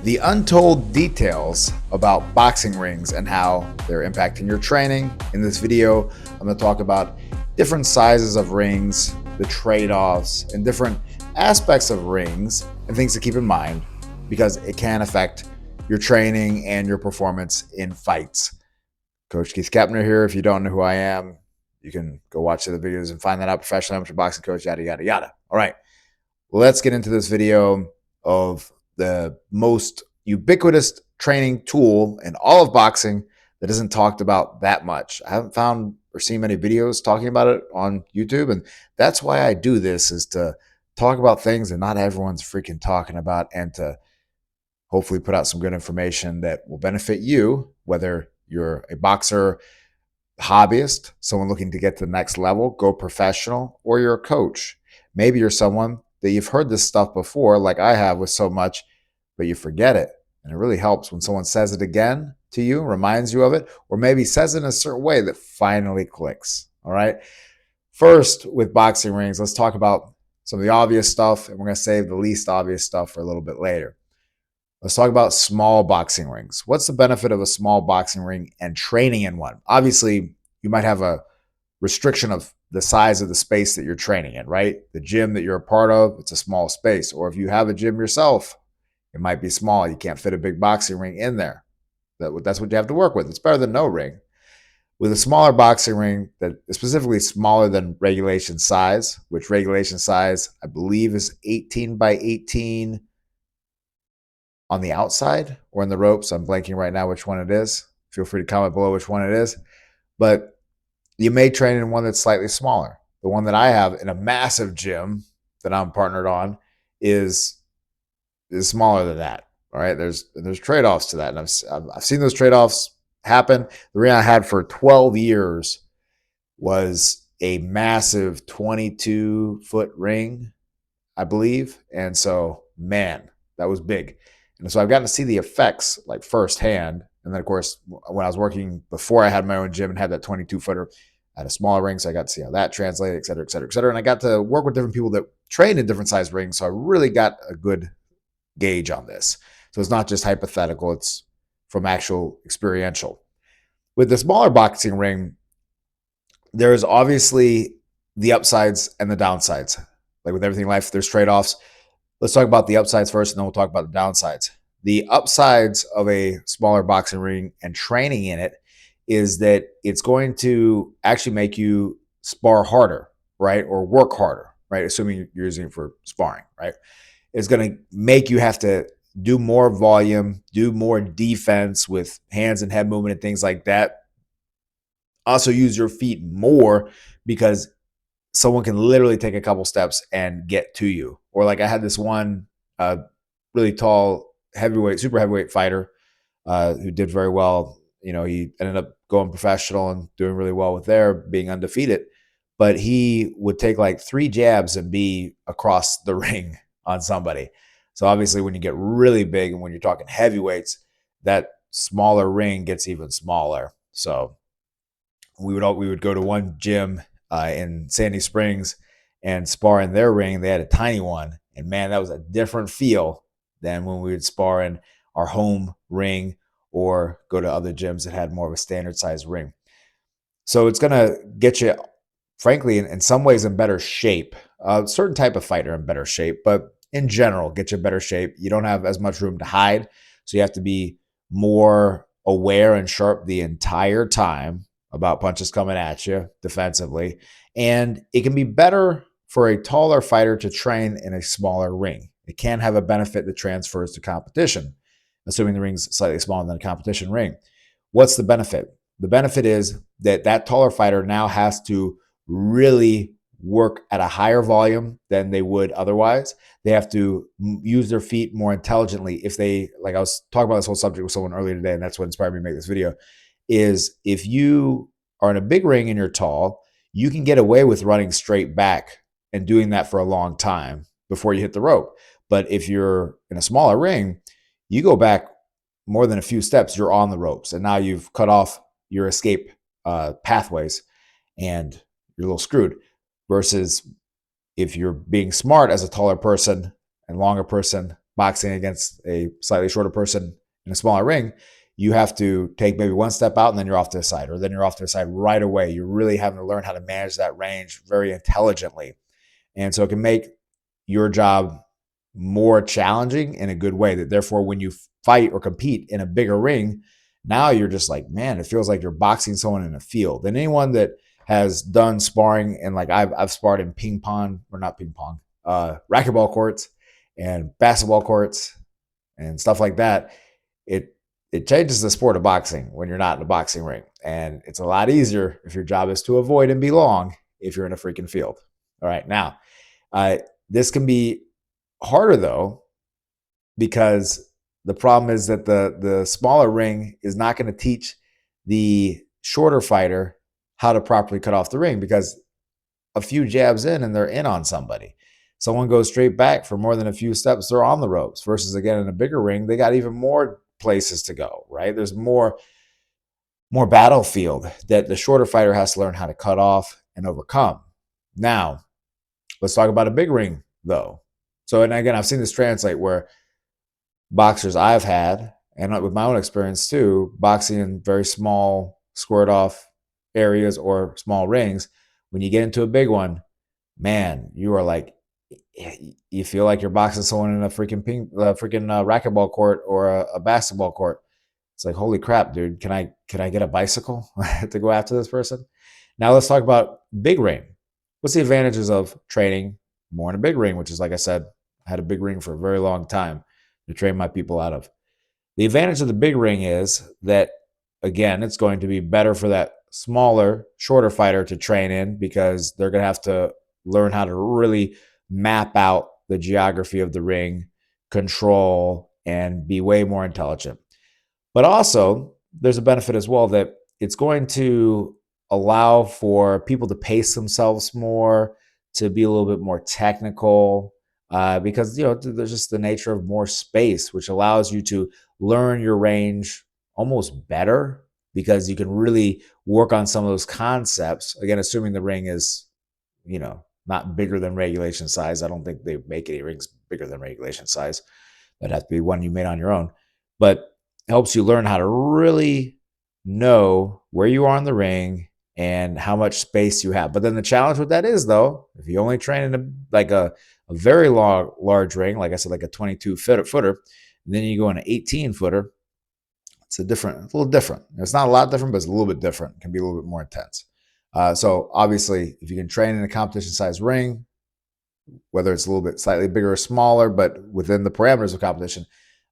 The untold details about boxing rings and how they're impacting your training. In this video, I'm going to talk about different sizes of rings, the trade-offs, and different aspects of rings and things to keep in mind because it can affect your training and your performance in fights. Coach Keith Kepner here. If you don't know who I am, you can go watch the other videos and find that out. Professional amateur boxing coach, yada, yada, yada. All right, let's get into this video of the most ubiquitous training tool in all of boxing that isn't talked about that much. I haven't found or seen many videos talking about it on YouTube, and that's why I do this, is to talk about things that not everyone's freaking talking about, and to hopefully put out some good information that will benefit you, whether you're a boxer, hobbyist, someone looking to get to the next level, go professional, or you're a coach. Maybe you're someone that you've heard this stuff before, like I have with so much, but you forget it. And it really helps when someone says it again to you, reminds you of it, or maybe says it in a certain way that finally clicks. All right. First, with boxing rings, let's talk about some of the obvious stuff, and we're going to save the least obvious stuff for a little bit later. Let's talk about small boxing rings. What's the benefit of a small boxing ring and training in one? Obviously, you might have a restriction of the size of the space that you're training in, right? The gym that you're a part of, it's a small space. Or if you have a gym yourself, it might be small. You can't fit a big boxing ring in there. That's what you have to work with. It's better than no ring. With a smaller boxing ring that is specifically smaller than regulation size, which regulation size, I believe, is 18 by 18 on the outside or in the ropes. I'm blanking right now which one it is. Feel free to comment below which one it is. But you may train in one that's slightly smaller. The one that I have in a massive gym that I'm partnered on is smaller than that. All right, there's trade-offs to that, and I've seen those trade-offs happen. The ring I had for 12 years was a massive 22-foot ring, I believe, and so man, that was big. And so I've gotten to see the effects like firsthand. And then, of course, when I was working before I had my own gym and had that 22-footer, I had a smaller ring, so I got to see how that translated, et cetera, et cetera, et cetera. And I got to work with different people that trained in different size rings, so I really got a good gauge on this. So it's not just hypothetical, it's from actual experiential. With the smaller boxing ring, there's obviously the upsides and the downsides. Like with everything in life, there's trade-offs. Let's talk about the upsides first, and then we'll talk about the downsides. The upsides of a smaller boxing ring and training in it is that it's going to actually make you spar harder, right? Or work harder, right? Assuming you're using it for sparring, right? It's going to make you have to do more volume, do more defense with hands and head movement and things like that. Also use your feet more because someone can literally take a couple steps and get to you. Or like I had this one really tall heavyweight, super heavyweight fighter who did very well. You know, he ended up going professional and doing really well with there, being undefeated. But he would take like 3 jabs and be across the ring on somebody. So obviously when you get really big and when you're talking heavyweights, that smaller ring gets even smaller. So we would go to one gym in Sandy Springs and spar in their ring. They had a tiny one, and man, that was a different feel than when we would spar in our home ring or go to other gyms that had more of a standard size ring. So it's going to get you, frankly, in some ways in better shape. A certain type of fighter in better shape, but in general, get you in better shape. You don't have as much room to hide, so you have to be more aware and sharp the entire time about punches coming at you defensively. And it can be better for a taller fighter to train in a smaller ring. It can have a benefit that transfers to competition, assuming the ring's slightly smaller than a competition ring. What's the benefit? The benefit is that that taller fighter now has to really work at a higher volume than they would otherwise. They have to use their feet more intelligently. If they, like I was talking about this whole subject with someone earlier today, and that's what inspired me to make this video, is if you are in a big ring and you're tall, you can get away with running straight back and doing that for a long time before you hit the rope. But if you're in a smaller ring, you go back more than a few steps, you're on the ropes. And now you've cut off your escape pathways and you're a little screwed. Versus if you're being smart as a taller person and longer person, boxing against a slightly shorter person in a smaller ring, you have to take maybe one step out and then you're off to the side, or then you're off to the side right away. You're really having to learn how to manage that range very intelligently. And so it can make your job more challenging in a good way. That therefore, when you fight or compete in a bigger ring, now you're just like, man, it feels like you're boxing someone in a field. And anyone that has done sparring, and like I've sparred in ping pong, or not ping pong, racquetball courts and basketball courts and stuff like that, it changes the sport of boxing when you're not in a boxing ring. And it's a lot easier if your job is to avoid and be long if you're in a freaking field. All right. Now, this can be harder though, because the problem is that the smaller ring is not going to teach the shorter fighter how to properly cut off the ring, because a few jabs in and they're in on somebody. Someone goes straight back for more than a few steps, they're on the ropes. Versus again, in a bigger ring, they got even more places to go, right? There's more battlefield that the shorter fighter has to learn how to cut off and overcome. Now, let's talk about a big ring though. So, and again, I've seen this translate where boxers I've had, and with my own experience too, boxing in very small squared off areas or small rings, when you get into a big one, man, you are like, you feel like you're boxing someone in a freaking racquetball court or a basketball court. It's like, holy crap, dude, can I get a bicycle to go after this person? Now let's talk about big ring. What's the advantages of training more in a big ring, which is, like I said, I had a big ring for a very long time to train my people out of. The advantage of the big ring is that, again, it's going to be better for that smaller, shorter fighter to train in, because they're going to have to learn how to really map out the geography of the ring, control, and be way more intelligent. But also, there's a benefit as well that it's going to allow for people to pace themselves more, to be a little bit more technical, because there's just the nature of more space, which allows you to learn your range almost better, because you can really work on some of those concepts. Again, assuming the ring is, not bigger than regulation size. I don't think they make any rings bigger than regulation size. That'd have to be one you made on your own. But it helps you learn how to really know where you are in the ring and how much space you have. But then the challenge with that is, though, if you only train in a very large ring, like I said, like a 22 footer, and then you go in an 18 footer, it's a little different. It's not a lot different, but it's a little bit different. It can be a little bit more intense. So obviously, if you can train in a competition size ring, whether it's a little bit slightly bigger or smaller, but within the parameters of competition,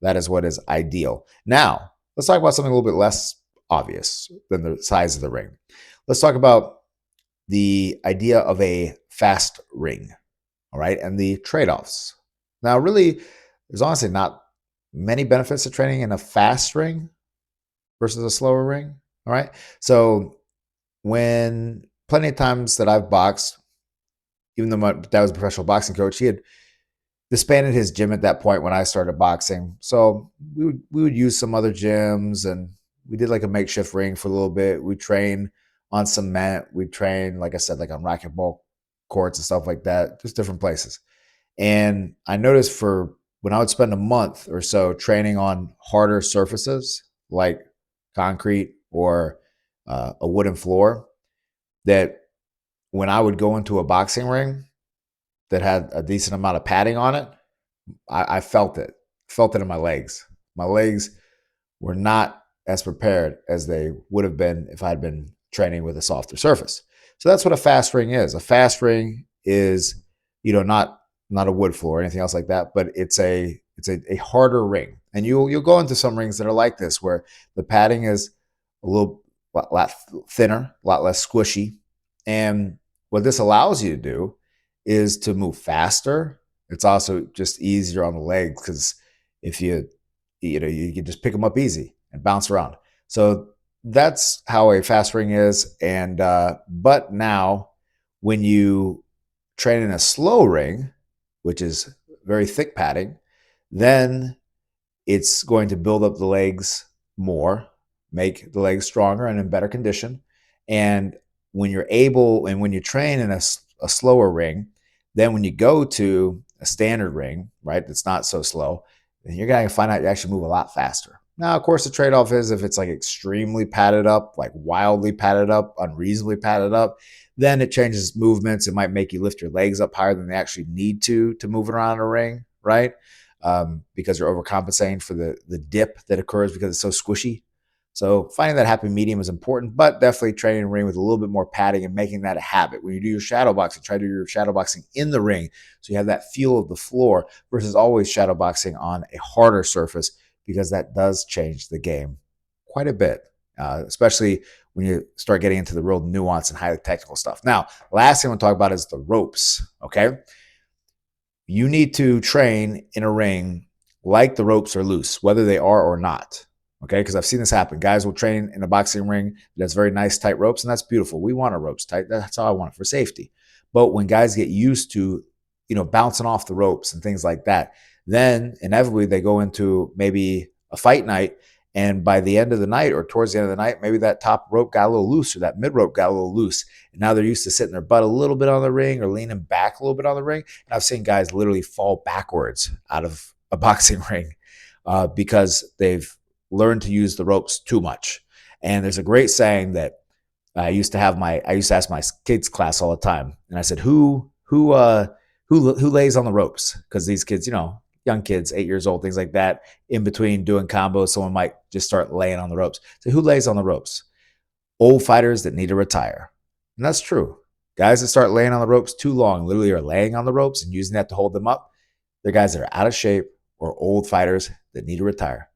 that is what is ideal. Now, let's talk about something a little bit less obvious than the size of the ring. Let's talk about the idea of a fast ring, all right, and the trade-offs. Now, really, there's honestly not many benefits to training in a fast ring versus a slower ring, all right? So when plenty of times that I've boxed, even though my dad was a professional boxing coach, he had disbanded his gym at that point when I started boxing. So we would use some other gyms, and we did like a makeshift ring for a little bit. We train on cement. We train, like I said, like on racquetball courts and stuff like that, just different places. And I noticed for when I would spend a month or so training on harder surfaces like concrete or a wooden floor, that when I would go into a boxing ring that had a decent amount of padding on it, I felt it in my legs. My legs were not as prepared as they would have been if I had been training with a softer surface. So that's what a fast ring is. A fast ring is, not a wood floor or anything else like that, but it's a harder ring. And you'll go into some rings that are like this, where the padding is a lot thinner, a lot less squishy. And what this allows you to do is to move faster. It's also just easier on the legs, because if you can just pick them up easy and bounce around. So that's how a fast ring is. And but now when you train in a slow ring, which is very thick padding, then it's going to build up the legs more, make the legs stronger and in better condition. And when you train in a slower ring, then when you go to a standard ring, right, that's not so slow, then you're going to find out you actually move a lot faster. Now, of course, the trade-off is if it's like extremely padded up, like wildly padded up, unreasonably padded up, then it changes movements. It might make you lift your legs up higher than they actually need to move it around a ring, right? Because you're overcompensating for the dip that occurs because it's so squishy. So finding that happy medium is important, but definitely training a ring with a little bit more padding and making that a habit. When you do your shadow boxing, try to do your shadow boxing in the ring so you have that feel of the floor versus always shadow boxing on a harder surface, because that does change the game quite a bit, especially when you start getting into the real nuance and highly technical stuff. Now, last thing I want to talk about is the ropes, okay? You need to train in a ring like the ropes are loose, whether they are or not. Okay, because I've seen this happen. Guys will train in a boxing ring that's very nice, tight ropes, and that's beautiful. We want our ropes tight. That's how I want it for safety. But when guys get used to, bouncing off the ropes and things like that, then inevitably they go into maybe a fight night, and by the end of the night or towards the end of the night, maybe that top rope got a little loose or that mid rope got a little loose. And now they're used to sitting their butt a little bit on the ring or leaning back a little bit on the ring. And I've seen guys literally fall backwards out of a boxing ring because they've learned to use the ropes too much. And there's a great saying that I used to ask my kids class all the time. And I said, who lays on the ropes? Because these kids, young kids, 8 years old, things like that, in between doing combos, someone might just start laying on the ropes. So who lays on the ropes? Old fighters that need to retire. And that's true. Guys that start laying on the ropes too long, literally are laying on the ropes and using that to hold them up, they're guys that are out of shape or old fighters that need to retire.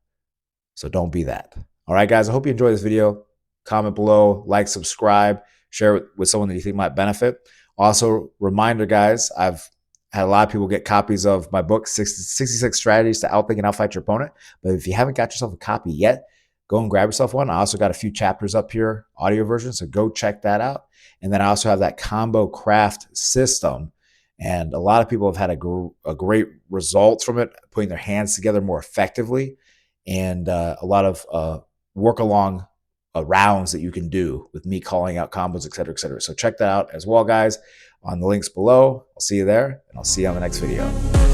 So don't be that. All right, guys, I hope you enjoyed this video. Comment below, like, subscribe, share it with someone that you think might benefit. Also, reminder, guys, I've had a lot of people get copies of my book, 66 Strategies to Outthink and Outfight Your Opponent. But if you haven't got yourself a copy yet, go and grab yourself one. I also got a few chapters up here, audio version, so go check that out. And then I also have that ComboCraft System. And a lot of people have had a great result from it, putting their hands together more effectively, and a lot of work along rounds that you can do with me calling out combos, et cetera, et cetera. So check that out as well, guys, on the links below. I'll see you there, and I'll see you on the next video.